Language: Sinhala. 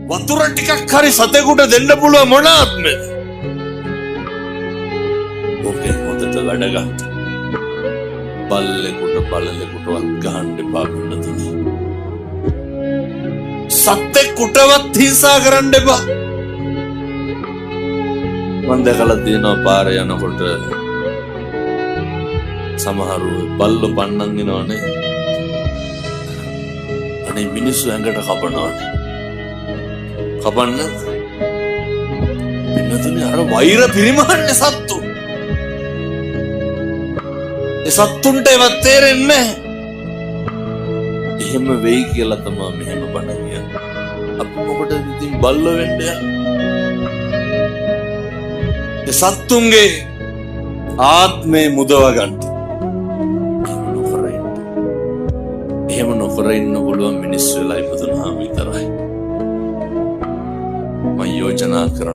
වතුර ටිකක් හරි සතෙකුට දෙන්න පුළුවන් මොන ආත්මෙද? ඕකේ හොඳට වැඩ ගන්න. බලලෙකුටවත් ගහන්න එපා පින්නතුනි. සතෙකුටවත් හිංසා කරන්න එපා. මම දැකලා තියෙනවා පාරේ යනකොට සමහරු බල්ලෝ පන්නන් එනවනේ. අනේ මිනිස්සු ඇඟට කපනවනේ. කපන්න පින්නතුනි අර වෛර පිරිමහන්නේ සත්තු. ඒ සත්තුන්ට ඒවත් තේරෙන්නේ නැහැ. එහෙම වෙයි කියලා තමයි මෙහෙම බණ කියන්නේ. අපි මොකටද ඉතින් බල්ලෝ වෙන්නේ? ඒ සත්තුන්ගේ ආත්මේ මුදව ගන්න. එහෙම නොකර ඉන්න පුළුවන් මිනිස්සු වෙලා ඉපදුනහම විතරයි. මම යෝජනා කරනවා